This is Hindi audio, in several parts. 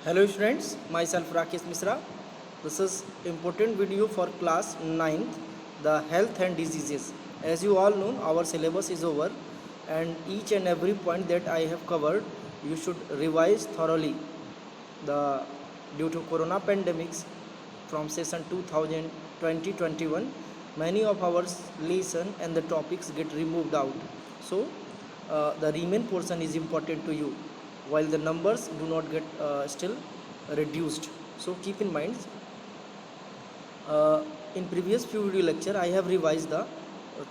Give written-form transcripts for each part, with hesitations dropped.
Hello students, myself Rakesh Misra. This is important video for class 9th, the health and diseases. As you all know, our syllabus is over and each and every point that I have covered, you should revise thoroughly. The due to corona pandemics from session 2020-21, many of our lesson and the topics get removed out. So the remain portion is important to you while the numbers do not get still reduced. So keep in mind, in previous few video lecture I have revised the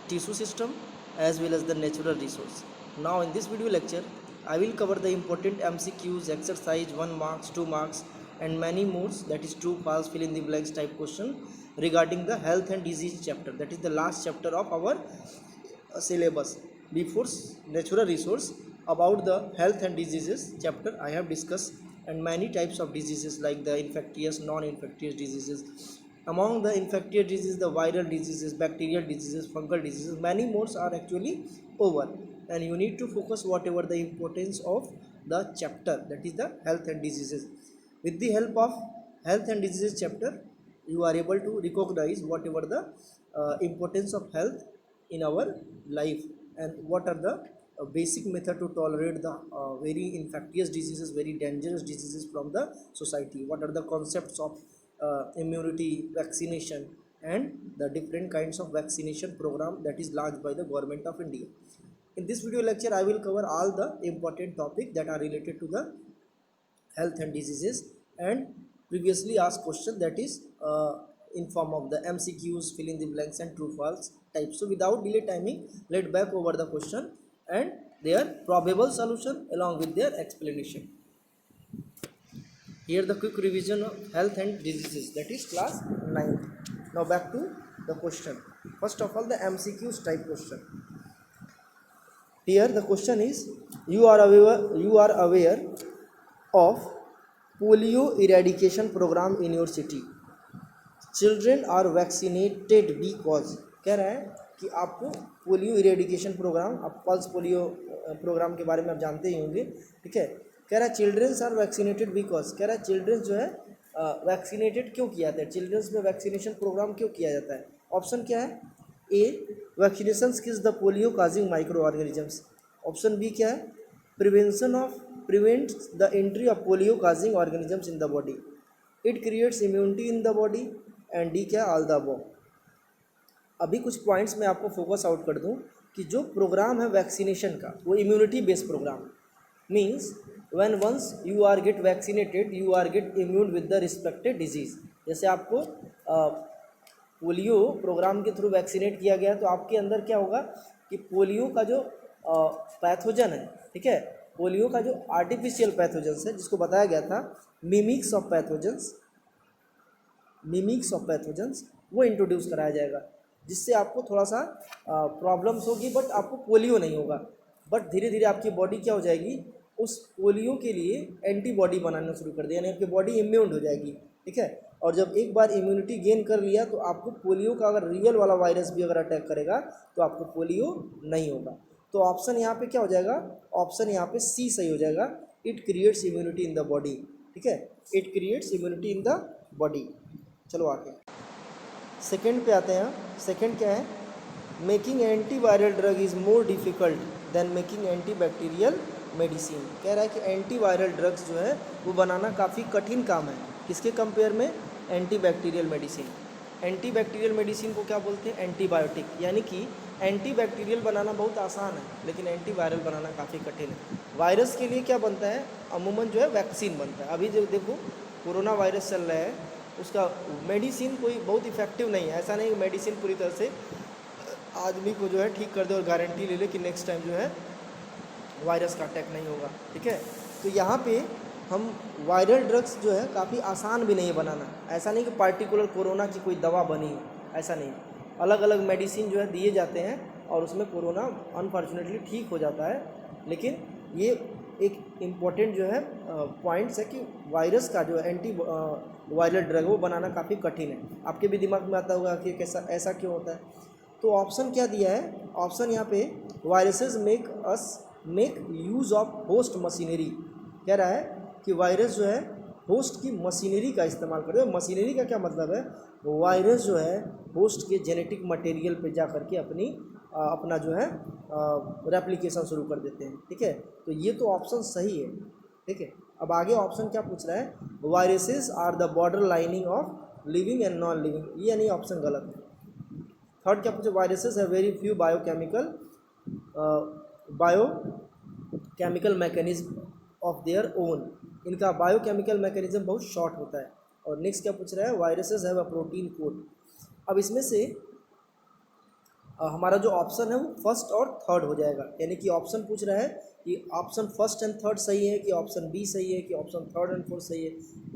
tissue system as well as the natural resource. Now in this video lecture I will cover the important MCQs, exercise 1 marks, 2 marks and many more, that is true, false, fill in the blanks type question regarding the health and disease chapter. That is the last chapter of our syllabus. Before natural resource, about the health and diseases chapter I have discussed and many types of diseases like the infectious, non-infectious diseases. Among the infectious diseases, the viral diseases, bacterial diseases, fungal diseases, many more are actually over, and you need to focus whatever the importance of the chapter, that is the health and diseases. With the help of health and diseases chapter, you are able to recognize whatever the importance of health in our life and what are the basic method to tolerate the very infectious diseases, very dangerous diseases from the society. What are the concepts of immunity, vaccination and the different kinds of vaccination program that is launched by the government of India. In this video lecture I will cover all the important topics that are related to the health and diseases and previously asked question, that is in form of the MCQs, fill in the blanks and true false types. So without delay timing, let back over the question and their probable solution along with their explanation. Here the quick revision of health and diseases, that is class 9. Now back to the question. First of all, the MCQs type question. Here the question is, you are aware of polio eradication program in your city. Children are vaccinated because, कह रहा है कि आपको पोलियो इरेडिकेशन प्रोग्राम, आप पल्स पोलियो प्रोग्राम के बारे में आप जानते ही होंगे, ठीक है. कह रहा है चिल्ड्रंस आर वैक्सीनेटेड बिकॉज, कह रहा है चिल्ड्रंस जो है वैक्सीनेटेड क्यों किया जाता है, चिल्ड्रंस में वैक्सीनेशन प्रोग्राम क्यों किया जाता है. ऑप्शन क्या है? A, vaccination kills the polio causing microorganisms. Option B क्या है? Prevents the entry of polio causing organisms in the body. It creates immunity in the body. And D क्या? All the above. अभी कुछ पॉइंट्स मैं आपको फोकस आउट कर दूं कि जो प्रोग्राम है वैक्सीनेशन का वो immunity based programme means when once you are get vaccinated you are get immune with the respected disease. जैसे आपको पोलियो प्रोग्राम के थ्रू वैक्सीनेट किया गया तो आपके अंदर क्या होगा कि पोलियो का जो पैथोजन है, ठीक है, पोलियो का जो आर्टिफिशियल पैथोजन्स है जिसको बताया गया था मिमिक्स ऑफ पैथोजन्स, वो इंट्रोड्यूस कराया जाएगा जिससे आपको थोड़ा सा प्रॉब्लम्स होगी बट आपको पोलियो नहीं होगा. बट धीरे धीरे आपकी बॉडी क्या हो जाएगी, उस पोलियो के लिए एंटीबॉडी बनाना शुरू कर दिया, यानी आपकी बॉडी इम्यून हो जाएगी, ठीक है. और जब एक बार इम्यूनिटी गेन कर लिया तो आपको पोलियो का अगर रियल वाला वायरस भी अगर अटैक करेगा तो आपको पोलियो नहीं होगा. तो ऑप्शन यहाँ पे क्या हो जाएगा? ऑप्शन यहाँ पे सी सही हो जाएगा. It creates immunity in the body, ठीक है, it creates immunity in the body. चलो आगे सेकंड पे आते हैं. सेकंड क्या है? Making antiviral drug is more difficult than making antibacterial medicine. कह रहा है कि एंटीवायरल ड्रग्स जो है वो बनाना काफ़ी कठिन काम है. किसके कंपेयर में? Antibacterial medicine. एंटीबैक्टीरियल मेडिसिन को क्या बोलते हैं? एंटीबायोटिक. यानी कि एंटीबैक्टीरियल बनाना बहुत आसान है लेकिन एंटीवायरल बनाना काफ़ी कठिन है. वायरस के लिए क्या बनता है? अमूमन जो है वैक्सीन बनता है. अभी जो देखो कोरोना वायरस चल रहा है उसका मेडिसिन कोई बहुत इफेक्टिव नहीं है. ऐसा नहीं कि मेडिसिन पूरी तरह से आदमी को जो है ठीक कर दे और गारंटी ले ले कि नेक्स्ट टाइम जो है वायरस का अटैक नहीं होगा, ठीक है. तो यहाँ पे हम वायरल ड्रग्स जो है काफ़ी आसान भी नहीं है बनाना. ऐसा नहीं कि पार्टिकुलर कोरोना की कोई दवा बनी हो, ऐसा नहीं. अलग अलग मेडिसिन जो है दिए जाते हैं और उसमें कोरोना अनफॉर्चुनेटली ठीक हो जाता है. लेकिन ये एक इम्पॉर्टेंट जो है पॉइंट्स है कि वायरस का जो एंटी वायरल ड्रग वो बनाना काफ़ी कठिन है. आपके भी दिमाग में आता होगा कि कैसा ऐसा क्यों होता है. तो ऑप्शन क्या दिया है? ऑप्शन यहाँ पे viruses make use of host machinery. कह रहा है कि वायरस जो है होस्ट की मशीनरी का इस्तेमाल करते हैं। मशीनरी का क्या मतलब है, वायरस जो है होस्ट के जेनेटिक मटेरियल पे जा करके अपना जो है रेप्लिकेशन शुरू कर देते हैं। ठीक है, तो ये तो ऑप्शन सही है। ठीक है, अब आगे ऑप्शन क्या पूछ रहा है, viruses are the border lining of living and non living, ये नहीं, ऑप्शन गलत है। थर्ड क्या पूछे, viruses have very few biochemical mechanism of their own, इनका बायोकेमिकल मैकेनिज्म बहुत शॉर्ट होता है। और नेक्स्ट क्या पूछ रहा है, viruses have a protein code. अब इसमें से हमारा जो ऑप्शन है वो फर्स्ट और थर्ड हो जाएगा, यानी कि ऑप्शन पूछ रहा है कि ऑप्शन फर्स्ट एंड थर्ड सही है कि ऑप्शन बी सही है कि ऑप्शन थर्ड एंड फोर्थ सही है,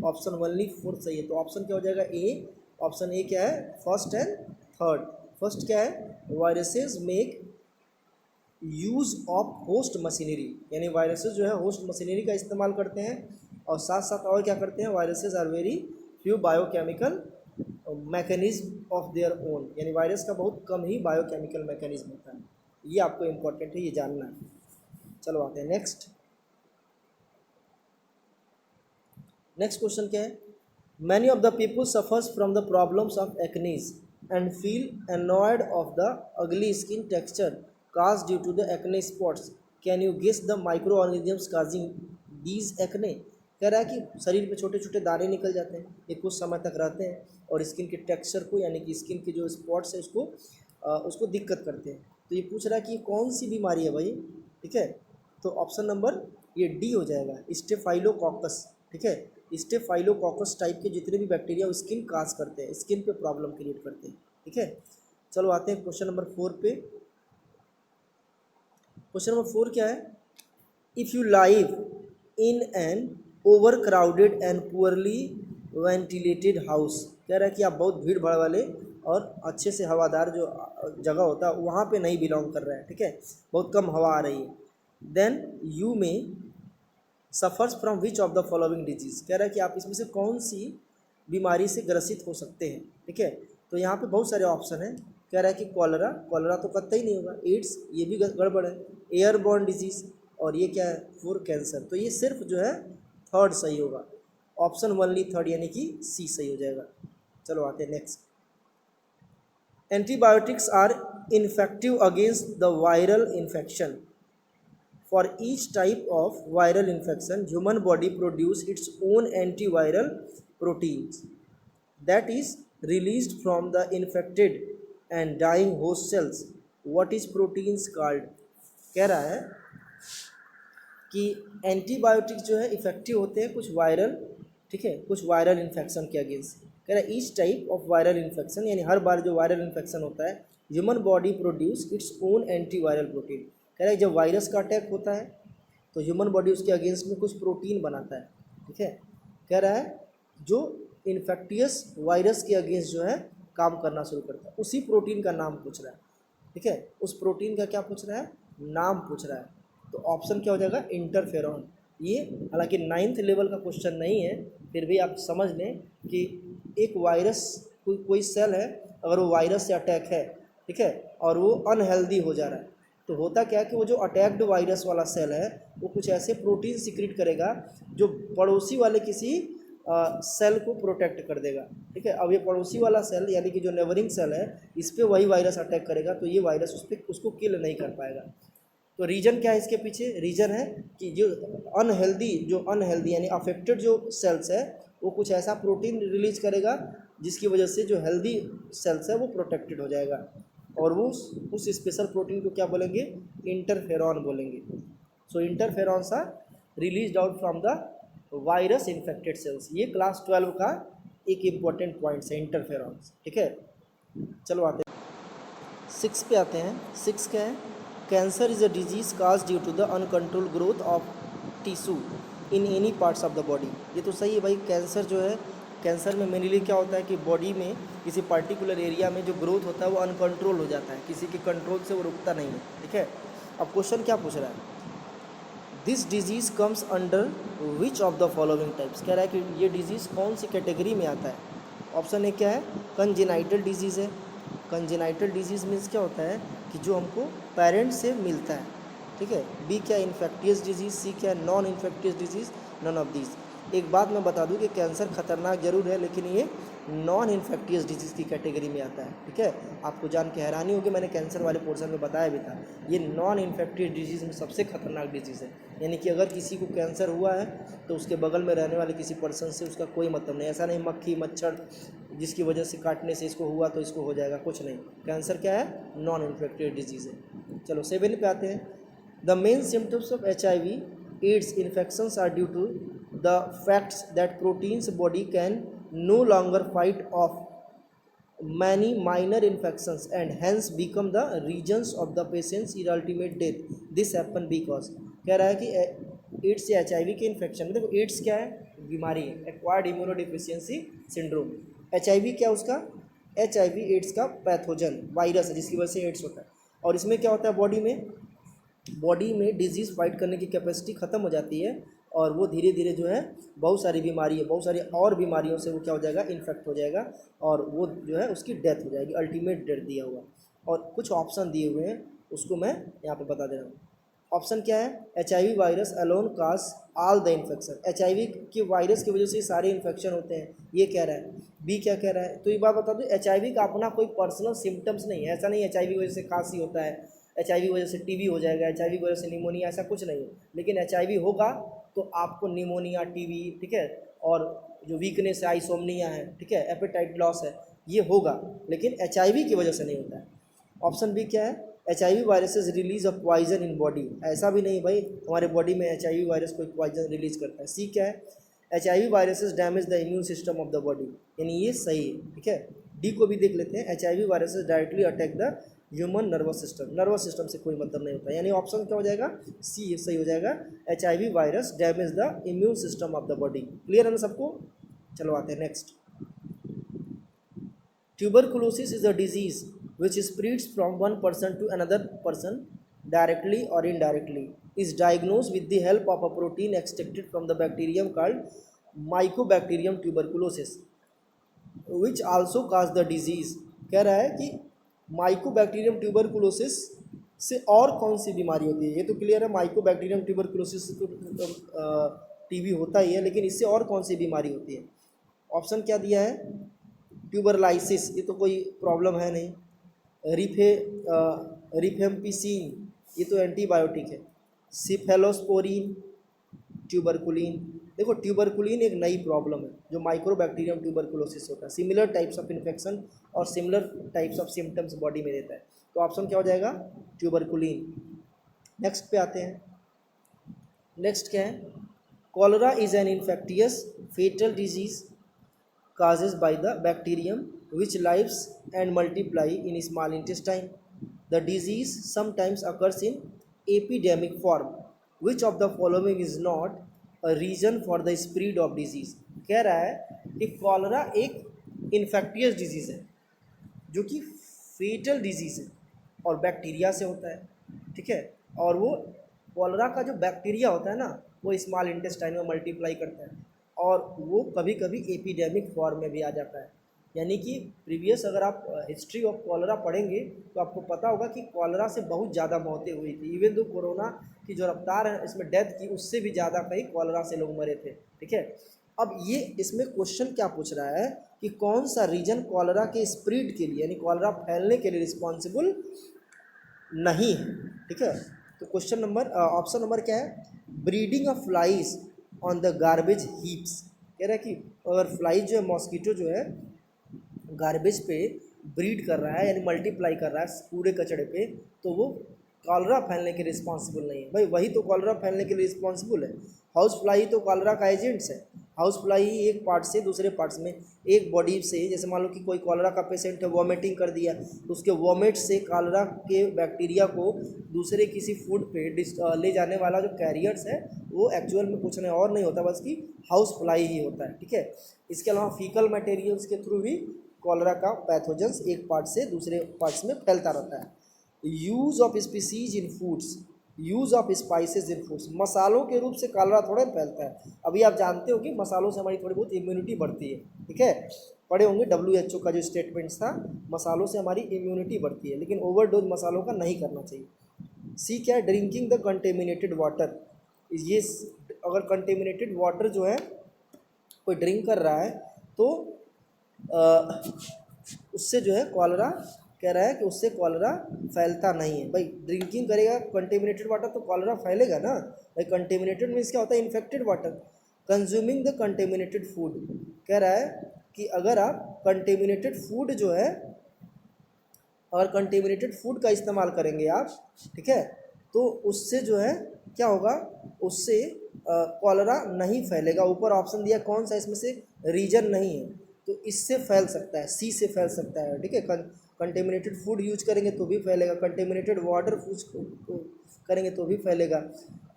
ऑप्शन ओनली फोर्थ सही है। तो ऑप्शन क्या हो जाएगा, ए। ऑप्शन ए क्या है, फर्स्ट एंड थर्ड। फर्स्ट क्या है, viruses make use of host machinery, यानी वायरसेस जो है होस्ट मशीनरी का इस्तेमाल करते हैं। और साथ साथ और क्या करते हैं, viruses are very few biochemical mechanism of their own, यानी वायरस का बहुत कम ही बायोकेमिकल मैकेनिज्म होता है। ये आपको इम्पोर्टेंट है, ये जानना है। चलो आते हैं नेक्स्ट क्वेश्चन क्या है, many of the people suffers from the problems of acnes and feel annoyed of the ugly skin texture caused due to the acne spots, can you guess the microorganisms causing these acne। कह रहा है कि शरीर पे छोटे छोटे दाने निकल जाते हैं, ये कुछ समय तक रहते हैं और स्किन के टेक्सचर को, यानी कि स्किन के जो स्पॉट्स है उसको दिक्कत करते हैं। तो ये पूछ रहा है कि कौन सी बीमारी है भाई। ठीक है, तो ऑप्शन नंबर ये डी हो जाएगा, स्टेफाइलोकोकस। ठीक है, स्टेफाइलोकोकस टाइप के जितने भी बैक्टीरिया स्किन काज करते हैं, स्किन पे प्रॉब्लम क्रिएट करते हैं। ठीक है, चलो आते हैं क्वेश्चन नंबर 4 पे। क्वेश्चन नंबर 4 क्या है, if you live in an over crowded and poorly ventilated house, कह रहा है कि आप बहुत भीड़ भाड़ वाले और अच्छे से हवादार जो जगह होता है वहाँ पे नहीं बिलोंग कर रहा है। ठीक है, बहुत कम हवा आ रही है। देन यू में suffers from which of the following disease, कह रहा है कि आप इसमें से कौन सी बीमारी से ग्रसित हो सकते हैं। ठीक है, तो यहाँ पे बहुत सारे ऑप्शन हैं। कह रहा है कि कॉलरा तो कतई नहीं होगा, एड्स ये भी गड़बड़ है, एयरबॉर्न डिजीज़, और ये क्या है, फूड कैंसर। तो ये सिर्फ जो है थर्ड सही होगा, ऑप्शन ओनली थर्ड, यानी कि सी सही हो जाएगा। चलो आते हैं next, antibiotics are infective against the viral infection. For each type of viral infection, human body produce its own antiviral proteins that is released from the infected and dying host cells. What is proteins called? कह रहा है कि एंटीबायोटिक जो है इफेक्टिव होते हैं कुछ वायरल, ठीक है, कुछ वायरल इन्फेक्शन के अगेंस्ट। कह रहा है each type of viral infection, यानी हर बार जो वायरल इन्फेक्शन होता है, human body produce its own antiviral protein. कह रहा है जब वायरस का अटैक होता है तो ह्यूमन बॉडी उसके अगेंस्ट में कुछ प्रोटीन बनाता है। ठीक है, कह रहा है जो इन्फेक्टियस वायरस के अगेंस्ट जो है काम करना शुरू करता है, उसी प्रोटीन का नाम पूछ रहा है। ठीक है, उस प्रोटीन का क्या पूछ रहा है, नाम पूछ रहा है। तो ऑप्शन क्या हो जाएगा, इंटरफेरॉन। ये हालांकि 9th लेवल का क्वेश्चन नहीं है, फिर भी आप समझ लें कि एक वायरस कोई सेल है, अगर वो वायरस से अटैक है, ठीक है, और वो अनहेल्दी हो जा रहा है, तो होता क्या है कि वो जो अटैक्ड वायरस वाला सेल है वो कुछ ऐसे प्रोटीन सिक्रीट करेगा जो पड़ोसी वाले किसी सेल को प्रोटेक्ट कर देगा। ठीक है, अब ये पड़ोसी वाला सेल यानी कि जो नेबरिंग सेल है, इस पर वही वायरस अटैक करेगा, तो ये वायरस उसको किल नहीं कर पाएगा। तो रीज़न क्या है इसके पीछे, रीज़न है कि जो अनहेल्दी यानी अफेक्टेड जो सेल्स है वो कुछ ऐसा प्रोटीन रिलीज करेगा जिसकी वजह से जो हेल्दी सेल्स है वो प्रोटेक्टेड हो जाएगा, और वो उस स्पेशल प्रोटीन को क्या बोलेंगे, इंटरफेरॉन बोलेंगे। So interferons are release out from the virus infected cells. ये क्लास 12 का एक इम्पॉर्टेंट पॉइंट है, इंटरफेरॉन्स। ठीक है, चलो आते हैं 6 पे आते हैं। 6 क्या है, cancer is a disease cause due to the uncontrol growth of tissue in any parts of the body. ये तो सही है भाई, कैंसर जो है, कैंसर में मेनली क्या होता है कि बॉडी में किसी पर्टिकुलर एरिया में जो ग्रोथ होता है वो अनकंट्रोल हो जाता है, किसी के कंट्रोल से वो रुकता नहीं है। ठीक है, अब क्वेश्चन क्या पूछ रहा है, this disease comes under which of the following types. कह रहा है कि ये डिजीज़ कौन सी कैटेगरी में आता है। ऑप्शन ए क्या है, कंजेनाइटल डिजीज़ है। कंजेनाइटल डिजीज़ मीन्स क्या होता है कि जो हमको पेरेंट्स से मिलता है। ठीक है, बी क्या, इन्फेक्टियस डिजीज़। सी क्या, non infectious disease, none of these. एक बात मैं बता दूं कि कैंसर खतरनाक जरूर है, लेकिन ये नॉन इन्फेक्टियस डिजीज़ की कैटेगरी में आता है, ठीक है। आपको जान के हैरानी होगी, मैंने कैंसर वाले पोर्शन में बताया भी था, ये नॉन इन्फेक्टियस डिजीज़ में सबसे खतरनाक डिजीज़ है। यानी कि अगर किसी को कैंसर हुआ है तो उसके बगल में रहने वाले किसी पर्सन से उसका कोई मतलब नहीं। ऐसा नहीं मक्खी मच्छर जिसकी वजह से काटने से इसको हुआ तो इसको हो जाएगा, कुछ नहीं। कैंसर क्या है? नॉन इन्फेक्टियस डिजीज़ है। चलो 7 पे आते हैं। The main symptoms of HIV AIDS infections are due to the facts that proteins body can no longer fight off many minor infections and hence become the reasons of the patient's ultimate death. This happen because कह रहा है कि एड्स या HIV के इन्फेक्शन, देखो एड्स क्या है? बीमारी है, एक्वायर्ड इम्यूनोडिफिशियंसी सिंड्रोम। HIV क्या उसका? HIV एड्स का पैथोजन वायरस है जिसकी वजह से एड्स होता है। और इसमें क्या होता है? बॉडी में डिजीज़ फाइट करने की कैपेसिटी ख़त्म हो जाती है और वो धीरे धीरे जो है बहुत सारी बीमारी है, बहुत सारी और बीमारियों से वो क्या हो जाएगा? इन्फेक्ट हो जाएगा और वो जो है उसकी डेथ हो जाएगी, अल्टीमेट डेथ दिया हुआ। और कुछ ऑप्शन दिए हुए हैं, उसको मैं यहाँ पे बता दे रहा हूँ। ऑप्शन क्या है? HIV virus alone cause all the infection. HIV के वायरस की वजह से सारे इन्फेक्शन होते हैं, ये कह रहा है। बी क्या कह रहा है? तो ये बात बता दूँ, HIV का अपना कोई पर्सनल सिम्टम्स नहीं है। ऐसा नहीं HIV की वजह से खांसी होता है, HIV की वजह से TB हो जाएगा, HIV की वजह से निमोनिया, ऐसा कुछ नहीं है। लेकिन HIV होगा तो आपको निमोनिया, TB, ठीक है, और जो वीकनेस है, आइसोमनिया है, ठीक है, एपेटाइट लॉस है, ये होगा, लेकिन HIV की वजह से नहीं होता है। ऑप्शन बी क्या है? HIV viruses release of poison in body. ऐसा भी नहीं भाई हमारे बॉडी में HIV वायरस कोई पॉइजन रिलीज करता है। सी क्या है? HIV viruses damage the immune system of the body, यानी ये सही है, ठीक है। डी को भी देख लेते हैं। HIV viruses directly attack the human nervous system से कोई मतलब नहीं होता, यानी ऑप्शन क्या हो जाएगा? सी सही हो जाएगा। HIV virus damage the immune system of the body. Clear है ना सबको? चलो आते हैं next. Tuberculosis is a disease which spreads from one person to another person directly or indirectly. Is diagnosed with the help of a protein extracted from the bacterium called Mycobacterium tuberculosis, which also cause the disease. कह रहा है कि माइकोबैक्टीरियम ट्यूबरकुलोसिस से और कौन सी बीमारी होती है? ये तो क्लियर है, माइकोबैक्टीरियम ट्यूबरकुलोसिस से तो TB होता ही है, लेकिन इससे और कौन सी बीमारी होती है? ऑप्शन क्या दिया है? ट्यूबरलाइसिस, ये तो कोई प्रॉब्लम है नहीं। रिफेम्पिसिन, ये तो एंटीबायोटिक है। Cephalosporin, tuberculin. देखो ट्यूबरकुलिन एक नई प्रॉब्लम है जो माइक्रोबैक्टीरियम ट्यूबरकुलोसिस होता है। सिमिलर टाइप्स ऑफ इन्फेक्शन और similar types of symptoms body में देता है, तो ऑप्शन क्या हो जाएगा? ट्यूबरकुलिन। नेक्स्ट पे आते हैं। नेक्स्ट क्या है? Cholera is an infectious fatal disease causes by the bacterium which lives and multiply in small intestine. The disease sometimes occurs in epidemic form. Which of the following is not a reason for the spread of disease? कह रहा है कि कॉलरा एक इन्फेक्टियस डिजीज है जो कि फेटल डिजीज है और बैक्टीरिया से होता है, ठीक है। और वो कॉलरा का जो बैक्टीरिया होता है ना, वो स्मॉल इंटेस्टाइन में मल्टीप्लाई करता है और वो कभी कभी एपिडेमिक फॉर्म में भी आ जाता है। यानी कि प्रीवियस अगर आप हिस्ट्री ऑफ कॉलरा पढ़ेंगे तो आपको पता होगा कि कॉलरा से बहुत ज़्यादा मौतें हुई थी। इवन दो कोरोना की जो रफ्तार है इसमें डेथ की, उससे भी ज़्यादा कहीं कॉलरा से लोग मरे थे, ठीक है। अब ये इसमें क्वेश्चन क्या पूछ रहा है कि कौन सा रीजन कॉलरा के स्प्रेड के लिए, यानी कॉलरा फैलने के लिए रिस्पॉन्सिबल नहीं है, ठीक है। तो क्वेश्चन नंबर ऑप्शन नंबर क्या है? Breeding of flies on the garbage heaps. कह रहा है कि अगर फ्लाई जो है, मॉस्किटो जो है गार्बेज पे ब्रीड कर रहा है यानी मल्टीप्लाई कर रहा है कूड़े कचड़े पे, तो वो कॉलरा फैलने के रिस्पॉन्सिबल नहीं है। भाई वही तो कॉलरा फैलने के लिए रिस्पॉन्सिबल है। हाउस फ्लाई तो कॉलरा का एजेंट्स है। हाउस फ्लाई एक पार्ट से दूसरे पार्ट्स में, एक बॉडी से, जैसे मान लो कि कोई कॉलरा का पेशेंट है, वॉमिटिंग कर दिया तो उसके वॉमिट से कॉलरा के बैक्टीरिया को दूसरे किसी फूड पे ले जाने वाला जो कैरियर्स है वो एक्चुअल में कुछ नहीं और नहीं होता, बस कि हाउस फ्लाई ही होता है, ठीक है। इसके अलावा फीकल मटेरियल्स के थ्रू भी कॉलरा का पैथोजेंस एक पार्ट से दूसरे पार्ट्स में फैलता रहता है। Use of species in foods, use of spices in foods. मसालों के रूप से कॉलरा थोड़ा फैलता है। अभी आप जानते हो कि मसालों से हमारी थोड़ी बहुत इम्यूनिटी बढ़ती है, ठीक है। पढ़े होंगे WHO का जो स्टेटमेंट्स था, मसालों से हमारी इम्यूनिटी बढ़ती है, लेकिन ओवरडोज मसालों का नहीं करना चाहिए। सी क्या है? Drinking the contaminated water. ये अगर कंटेमिनेटेड वाटर जो है कोई ड्रिंक कर रहा है तो अ, उससे जो है कॉलरा, कह रहा है कि उससे कॉलरा फैलता नहीं है। भाई ड्रिंकिंग करेगा कंटेमिनेटेड वाटर तो कॉलरा फैलेगा ना। भाई कंटेमिनेटेड मीन्स क्या होता है? Infected water. Consuming the contaminated food, कह रहा है कि अगर आप कंटेमिनेटेड फूड जो है, अगर कंटेमिनेटेड फूड का इस्तेमाल करेंगे आप, ठीक है, तो उससे जो है क्या होगा, उससे कॉलरा नहीं फैलेगा। ऊपर ऑप्शन दिया कौन सा इसमें से रीजन नहीं है, तो इससे फैल सकता है, सी से फैल सकता है, ठीक है। कंटेमिनेटेड फूड यूज करेंगे तो भी फैलेगा, कंटेमिनेटेड वाटर यूज करेंगे तो भी फैलेगा,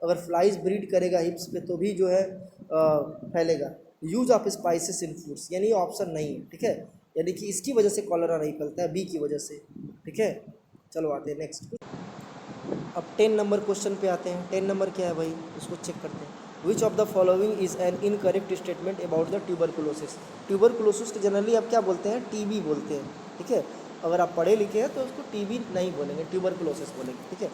अगर फ्लाइज ब्रीड करेगा हिप्स पे तो भी जो है फैलेगा। Use of spices in foods, यानी ये ऑप्शन नहीं है, ठीक है, यानी कि इसकी वजह से कॉलरा नहीं फैलता है, बी की वजह से, ठीक है। चलो आते हैं नेक्स्ट। अब 10 नंबर क्वेश्चन पे आते हैं। 10 नंबर क्या है भाई, उसको चेक करते हैं। विच of the following is an incorrect statement about the tuberculosis. Tuberculosis को जनरली आप क्या बोलते हैं? टीबी बोलते हैं, ठीक है। अगर आप पढ़े लिखे हैं तो उसको टीबी नहीं बोलेंगे, ट्यूबरकुलोसिस बोलेंगे, ठीक है।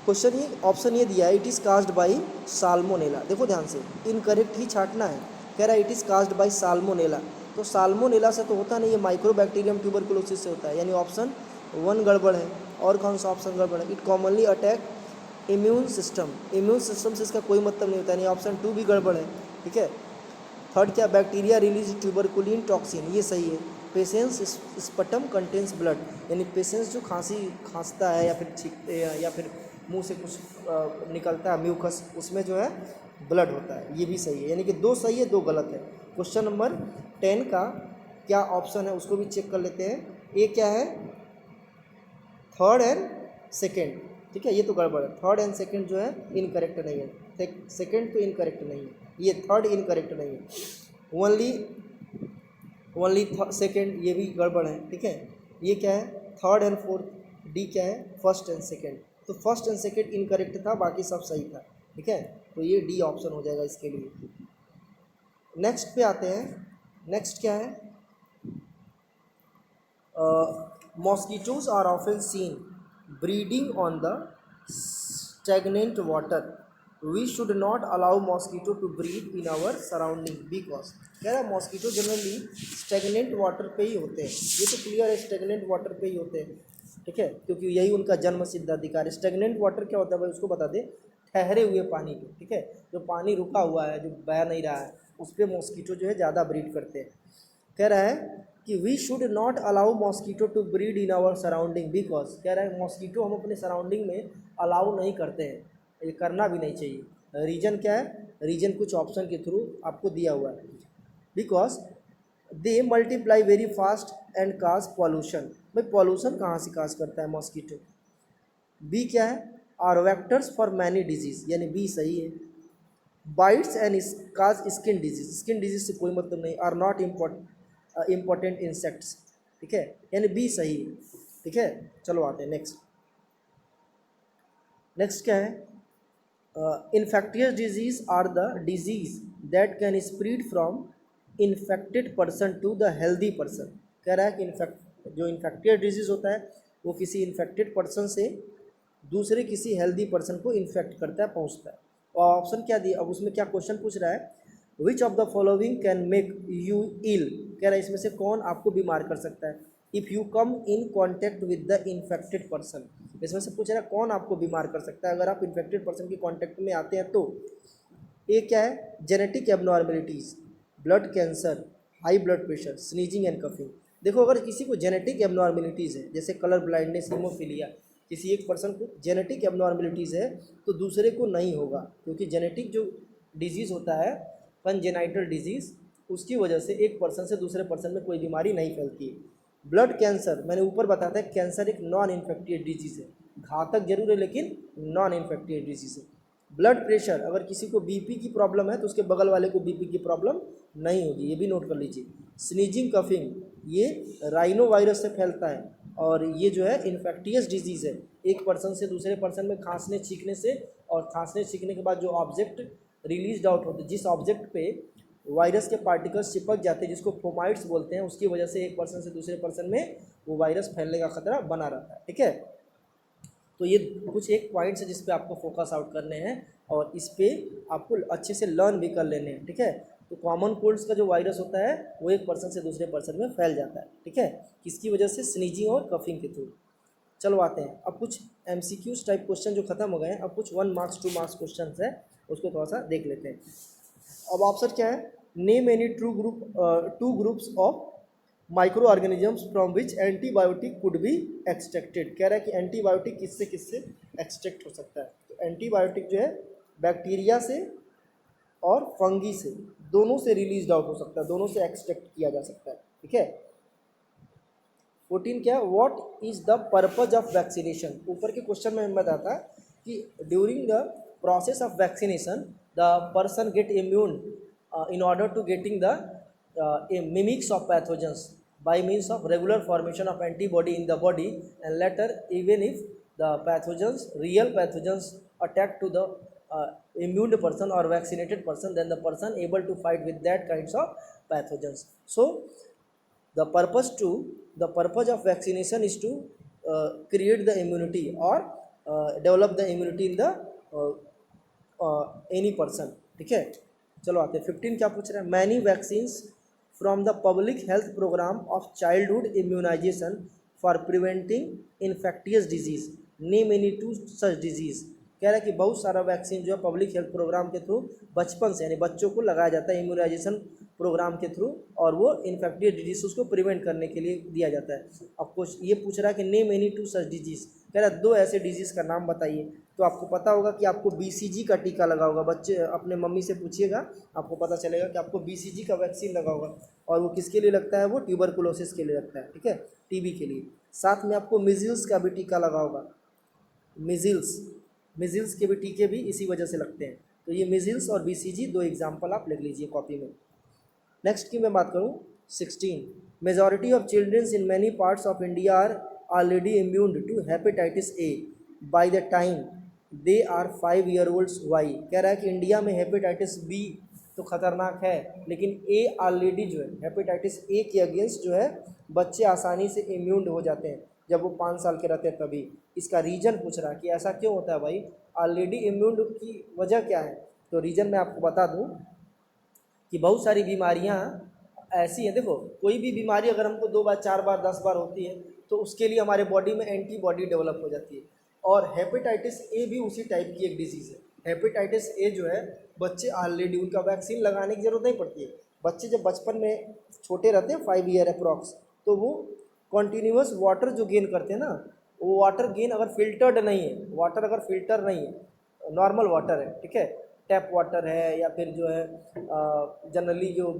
क्वेश्चन ये ऑप्शन ये दिया है, it is caused by salmonella. देखो ध्यान से, इनकरेक्ट ही छाटना है। कह रहा है it is caused by salmonella, तो साल्मोनेला से तो होता नहीं है, माइक्रोबैक्टीरियम ट्यूबरकुलोसिस से होता है, यानी ऑप्शन 1 गड़बड़ है। और कौन सा ऑप्शन गड़बड़ है? It commonly attack immune system, immune system से इसका कोई मतलब नहीं होता, यानी ऑप्शन 2 भी गड़बड़ है, ठीक है। थर्ड क्या, बैक्टीरिया रिलीज ट्यूबरकुलिन टॉक्सिन, ये सही है। पेशेंस स्पटम कंटेन्स ब्लड, यानी पेशेंस जो खांसता है या फिर छींकते हैं या फिर मुंह से कुछ निकलता है म्यूकस, उसमें जो है ब्लड होता है, ये भी सही है। यानी कि 2 सही है 2 गलत है। क्वेश्चन नंबर 10 का क्या ऑप्शन है उसको भी चेक कर लेते हैं। ए क्या है? थर्ड एंड सेकेंड, ठीक है, ये तो गड़बड़ है। थर्ड एंड सेकेंड जो है इनकरेक्ट नहीं है, सेकेंड तो इनकरेक्ट नहीं है, ये थर्ड इनकरेक्ट नहीं है। ओनली ओनली सेकेंड, ये भी गड़बड़ है, ठीक है। ये क्या है? Third and fourth. डी क्या है? First and second. तो फर्स्ट एंड सेकेंड इनकरेक्ट था, बाकी सब सही था, ठीक है। तो ये डी ऑप्शन हो जाएगा इसके लिए। नेक्स्ट पे आते हैं। नेक्स्ट क्या है? Mosquitoes are often seen breeding on the stagnant water, we should not allow mosquito to breed in our surrounding because, कह रहा है मॉस्किटो जनरली स्टेगनेंट वाटर पे ही होते हैं। ये तो क्लियर है, स्टेगनेंट वाटर पे ही होते हैं, ठीक है, क्योंकि यही उनका जन्म सिद्ध अधिकार है। स्टेगनेंट वाटर क्या होता है भाई, उसको बता दे, ठहरे हुए पानी पे, ठीक है, जो पानी रुका हुआ है, जो बह नहीं रहा है, उस पर मॉस्किटो जो है ज़्यादा ब्रीड करते हैं। कह रहा है कि we should not allow mosquito to breed in our surrounding because, कह रहा है मॉस्किटो हम अपने सराउंडिंग में अलाउ नहीं करते हैं, ये करना भी नहीं चाहिए। रीजन क्या है? रीजन कुछ ऑप्शन के थ्रू आपको दिया हुआ है। Because they multiply very fast and cause pollution, भाई पॉल्यूशन कहाँ से काज करता है मॉस्किटो। बी क्या है? Are vectors for many disease, यानी बी सही है। Bites and cause skin disease, skin disease से कोई मतलब नहीं। आर नॉट इम्पोर्टेंट इंसेक्ट्स, ठीक है, यानी बी सही है, ठीक है। चलो आते हैं नेक्स्ट। नेक्स्ट क्या है? Infectious disease are the disease that can spread from infected person to the healthy person. कह रहा है कि जो इन्फेक्टियस डिजीज होता है वो किसी इन्फेक्टेड पर्सन से दूसरे किसी हेल्दी पर्सन को इन्फेक्ट करता है, पहुंचता है। और ऑप्शन क्या दिया, अब उसमें क्या क्वेश्चन पूछ रहा है, which of the following can make you ill, कह रहा है इसमें से कौन आपको बीमार कर सकता है। If you come in contact with the infected person, इसमें से पूछ रहा है कौन आपको बीमार कर सकता है अगर आप इन्फेक्टेड पर्सन के कॉन्टैक्ट में आते हैं तो। ए क्या है? Genetic abnormalities, blood cancer, high blood pressure, sneezing and coughing. देखो अगर किसी को जेनेटिक एबनॉर्मेलिटीज़ है, जैसे कलर ब्लाइंडनेस, हीमोफीलिया, किसी एक पर्सन को जेनेटिक एबनॉर्मेलिटीज़ है तो दूसरे को नहीं होगा, क्योंकि जेनेटिक जो डिजीज़ होता है, कंजेनाइटल डिजीज़, उसकी वजह से एक पर्सन से दूसरे पर्सन में कोई बीमारी नहीं फैलती है। ब्लड कैंसर, मैंने ऊपर बताया था, कैंसर एक नॉन इन्फेक्टिव डिजीज़ है, घातक जरूर है लेकिन नॉन इन्फेक्टिव डिजीज़ है। ब्लड प्रेशर, अगर किसी को बीपी की प्रॉब्लम है तो उसके बगल वाले को बीपी की प्रॉब्लम नहीं होगी, ये भी नोट कर लीजिए। स्नीजिंग कफिंग, ये राइनो वायरस से फैलता है और ये जो है इन्फेक्टियस डिजीज़ है, एक पर्सन से दूसरे पर्सन में खांसने छींकने से, और खांसने छींकने के बाद जो ऑब्जेक्ट रिलीज आउट होते हैं, जिस ऑब्जेक्ट पे वायरस के पार्टिकल्स चिपक जाते हैं, जिसको फोमाइट्स बोलते हैं, उसकी वजह से एक पर्सन से दूसरे पर्सन में वो वायरस फैलने का खतरा बना रहता है, ठीक है। तो ये कुछ एक पॉइंट्स है जिस पे आपको फोकस आउट करने हैं और इस पे आपको अच्छे से लर्न भी कर लेने हैं, ठीक है। तो कॉमन कोल्ड्स का जो वायरस होता है वो एक पर्सन से दूसरे पर्सन में फैल जाता है, ठीक है, किसकी वजह से, स्नीजिंग और कफिंग के थ्रू। चलो आते हैं अब कुछ MCQs टाइप क्वेश्चन जो खत्म हो गए हैं, अब कुछ 1 मार्क्स 2 मार्क्स क्वेश्चन है, उसको थोड़ा सा देख लेते हैं। अब ऑप्शन क्या है, name any two groups of micro organisms from which antibiotic could be extracted. कह रहा है कि एंटीबायोटिक किससे किससे एक्सट्रैक्ट हो सकता है। तो एंटीबायोटिक जो है बैक्टीरिया से और फंगी से, दोनों से रिलीज आउट हो सकता है, दोनों से एक्सट्रैक्ट किया जा सकता है, ठीक है। 14 क्या, what is the purpose of vaccination. ऊपर के क्वेश्चन में बताता कि during the process of vaccination the person get immune in order to getting the mimics of pathogens by means of regular formation of antibody in the body, and later even if the pathogens, real pathogens attack to the immune person or vaccinated person, then the person able to fight with that kinds of pathogens. So the purpose of vaccination is to create the immunity or develop the immunity in the any person, ठीक है। चलो आते हैं 15 क्या पूछ रहे हैं, many vaccines from the public health programme of childhood immunisation for preventing infectious disease, name any two such disease. कह रहा है कि बहुत सारा वैक्सीन जो है पब्लिक हेल्थ प्रोग्राम के थ्रू बचपन से यानी बच्चों को लगाया जाता है इम्यूनाइजेशन प्रोग्राम के थ्रू, और वो इन्फेक्टियस डिजीज उसको प्रिवेंट करने के लिए दिया जाता है। आपको ये पूछ रहा है कि name any two such disease, कह रहा है 2 ऐसे डिजीज का नाम बताइए। तो आपको पता होगा कि आपको BCG का टीका लगा होगा, बच्चे अपने मम्मी से पूछिएगा आपको पता चलेगा कि आपको BCG का वैक्सीन लगा होगा, और वो किसके लिए लगता है, वो ट्यूबरकुलोसिस के लिए लगता है, ठीक है, TB के लिए। साथ में आपको मिजिल्स का भी टीका लगा होगा, मिजिल्स के भी टीके भी इसी वजह से लगते हैं। तो ये मिजिल्स और BCG 2 एग्जाम्पल आप लिख लीजिए कॉपी में। नेक्स्ट की मैं बात करूँ 16, majority of childrens in many parts of India are already immuned to hepatitis A by the time they are 5 year olds। Why, कह रहा है कि इंडिया में हेपेटाइटिस B तो खतरनाक है, लेकिन A ऑलरेडी जो है हेपेटाइटिस A के अगेंस्ट जो है बच्चे आसानी से इम्यून्ड हो जाते हैं जब वो 5 साल के रहते हैं तभी। इसका रीज़न पूछ रहा है कि ऐसा क्यों होता है भाई, ऑलरेडी इम्यून्ड की वजह क्या है। तो रीज़न मैं आपको बता दूँ कि बहुत सारी बीमारियां ऐसी हैं, देखो कोई भी बीमारी अगर हमको 2 बार 4 बार 10 बार होती है तो उसके लिए हमारे बॉडी में एंटीबॉडी डेवलप हो जाती है, और हेपेटाइटिस A भी उसी टाइप की एक डिजीज़ है। हेपेटाइटिस A जो है बच्चे ऑलरेडी, उनका वैक्सीन लगाने की ज़रूरत नहीं पड़ती है। बच्चे जब बचपन में छोटे रहते हैं 5 year अप्रॉक्स, तो वो कॉन्टीन्यूस वाटर जो गेन करते हैं ना, वो वाटर गेन अगर फिल्टर्ड नहीं है, वाटर अगर फिल्टर नहीं है, नॉर्मल वाटर है, ठीक है, टैप वाटर है या फिर जो है जनरली जो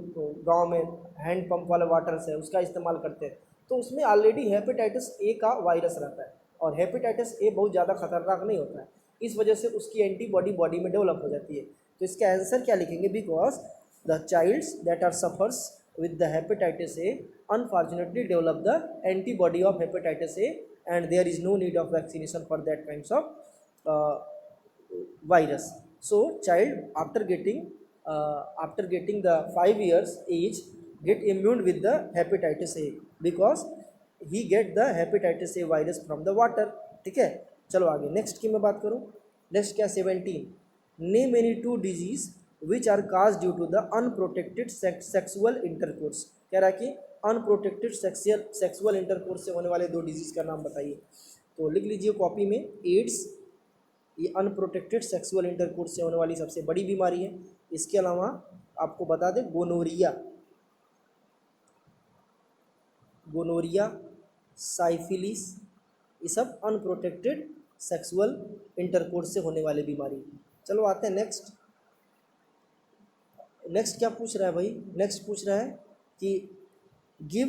गांव में हैंड पंप वाले वाटर है उसका इस्तेमाल करते हैं, तो उसमें ऑलरेडी हेपेटाइटिस A का वायरस रहता है, और हेपेटाइटिस A बहुत ज़्यादा खतरनाक नहीं होता है, इस वजह से उसकी एंटीबॉडी बॉडी में डेवलप हो जाती है। तो इसका आंसर क्या लिखेंगे, because the childs that are suffers with the hepatitis A unfortunately develop the antibody of hepatitis A, and there is no need of vaccination for that kinds of virus. So child after getting the 5 years age get immune with the hepatitis A because he get the hepatitis A virus from the water, ठीक है। चलो आगे नेक्स्ट की मैं बात करूँ, नेक्स्ट क्या 17, name any 2 disease which are cause due to the unprotected sexual intercourse. कह रहा है कि अनप्रोटेक्टेड सेक्सुअल इंटरकोर्स से होने वाले 2 डिजीज़ का नाम बताइए। तो लिख लीजिए कॉपी में, एड्स ये अनप्रोटेक्टेड सेक्सुअल इंटरकोर्स से होने वाली सबसे बड़ी बीमारी है। इसके अलावा आपको बता दें गोनोरिया, साइफिलिस, ये सब अनप्रोटेक्टेड सेक्सुअल इंटरकोर्स से होने वाली बीमारी। चलो आते हैं नेक्स्ट क्या पूछ रहा है भाई, नेक्स्ट पूछ रहा है कि give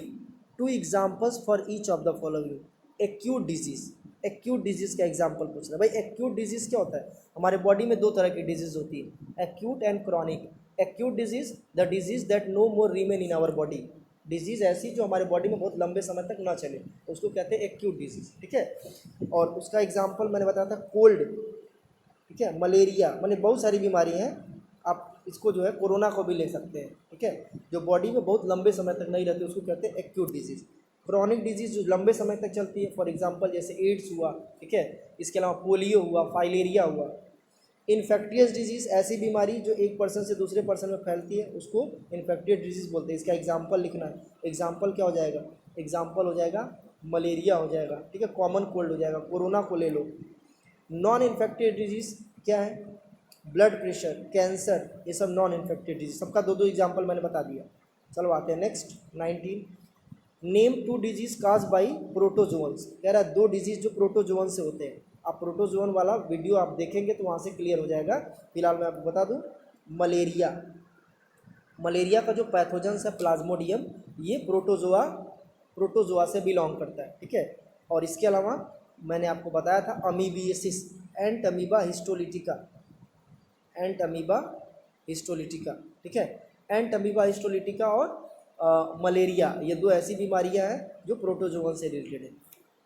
2 examples for each of the following. Acute disease का एग्जाम्पल पूछ रहा है भाई। एक्यूट डिजीज़ क्या होता है, हमारे बॉडी में 2 तरह की डिजीज़ होती है, acute and chronic. Acute disease the disease that no more remain in our body, disease ऐसी जो हमारे बॉडी में बहुत लंबे समय तक ना चले, तो उसको कहते हैं एक्यूट डिजीज़, ठीक है। और उसका एग्जाम्पल मैंने बताया था कोल्ड, ठीक है, मलेरिया, मैंने बहुत सारी बीमारी हैं, आप इसको जो है कोरोना को भी ले सकते हैं, ठीक है, जो बॉडी में बहुत लंबे समय तक नहीं रहती उसको कहते हैं एक्यूट डिजीज़। क्रॉनिक डिजीज़ जो लंबे समय तक चलती है, फॉर एग्जांपल जैसे एड्स हुआ, ठीक है, इसके अलावा पोलियो हुआ, फाइलेरिया हुआ, इन्फेक्टियस डिजीज़ ऐसी बीमारी जो एक पर्सन से दूसरे पर्सन में फैलती है उसको इन्फेक्टियस डिजीज़ बोलते हैं। इसका एग्जाम्पल लिखना है। एग्जाम्पल क्या हो जाएगा? एग्जाम्पल हो जाएगा मलेरिया हो जाएगा, ठीक है, कॉमन कोल्ड हो जाएगा, कोरोना को ले लो। नॉन इन्फेक्टियस डिजीज़ क्या है? ब्लड प्रेशर, कैंसर, ये सब नॉन इन्फेक्टियस डिजीज। सबका दो दो एग्जाम्पल मैंने बता दिया। चलो आते हैं next 19। Name 2 disease cause by protozoans. कह रहा है 2 डिजीज जो प्रोटोजोअन से होते हैं। आप प्रोटोजोअन वाला वीडियो आप देखेंगे तो वहाँ से क्लियर हो जाएगा। फिलहाल मैं आपको बता दूं, मलेरिया, मलेरिया का जो पैथोजेंस है प्लाज्मोडियम, ये प्रोटोजोआ से बिलोंग करता है, ठीक है। और इसके अलावा मैंने आपको बताया था अमीबियसिस, एंट अमीबा हिस्टोलिटिका, एंट अमीबा हिस्टोलिटिका, ठीक है। एंट अमीबा हिस्टोलिटिका और मलेरिया, ये 2 ऐसी बीमारियां हैं जो प्रोटोजोअन से रिलेटेड है।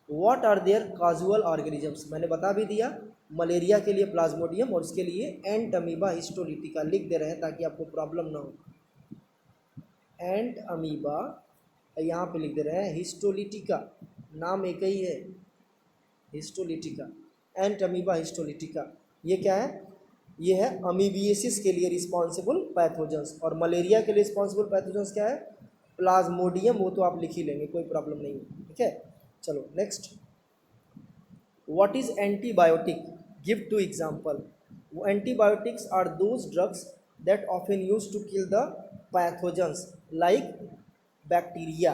What are their causal organisms, मैंने बता भी दिया। मलेरिया के लिए प्लाज्मोडियम और इसके लिए एंट अमीबा हिस्टोलिटिका लिख दे रहे हैं ताकि आपको प्रॉब्लम ना हो। एंट अमीबा यहाँ पे लिख दे रहे हैं, हिस्टोलिटिका नाम एक ही है, हिस्टोलिटिका, एंट अमीबा हिस्टोलिटिका। ये क्या है? ये है अमीबियसिस के लिए रिस्पॉन्सिबल पैथोजेंस, और मलेरिया के लिए रिस्पॉन्सिबल पैथोजेंस क्या है? प्लाज्मोडियम। वो तो आप लिख ही लेंगे, कोई प्रॉब्लम नहीं है, ठीक है। चलो next, what is antibiotic? Give 2 example. Antibiotics are those drugs that often use to kill the pathogens like bacteria,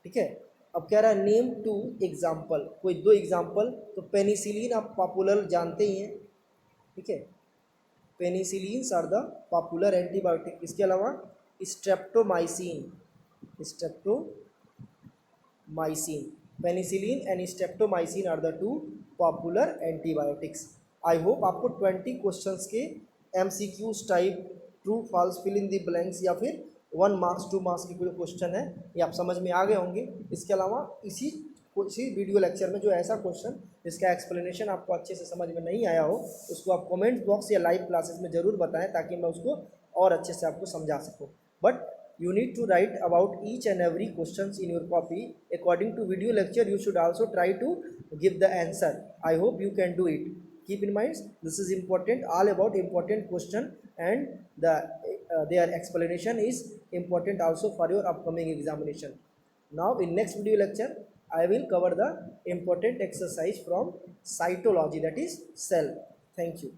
ठीक है। अब कह रहा है नेम 2 एग्जाम्पल, कोई 2 एग्जाम्पल। तो पेनिसिलिन आप पॉपुलर जानते ही हैं, ठीक है, penicillins are the popular antibiotic. इसके अलावा streptomycin, streptomycin, penicillin and streptomycin are the 2 popular antibiotics. I hope आपको 20 क्वेश्चंस के MCQs type true false fill in the blanks या फिर 1 मार्क्स 2 मार्क्स के कोई क्वेश्चन है ये आप समझ में आ गए होंगे। इसके अलावा इसी वीडियो लेक्चर में जो ऐसा क्वेश्चन जिसका एक्सप्लेनेशन आपको अच्छे से समझ में नहीं आया हो उसको आप कमेंट बॉक्स या लाइव क्लासेस में ज़रूर बताएं ताकि मैं उसको और अच्छे से आपको समझा सकूं। But you need to write about each and every questions in your copy according to video lecture. You should also try to give the answer. I hope you can do it. Keep in mind this is important, all about important question, and their explanation is important also for your upcoming examination. Now in next video lecture I will cover the important exercise from cytology, that is cell. Thank you.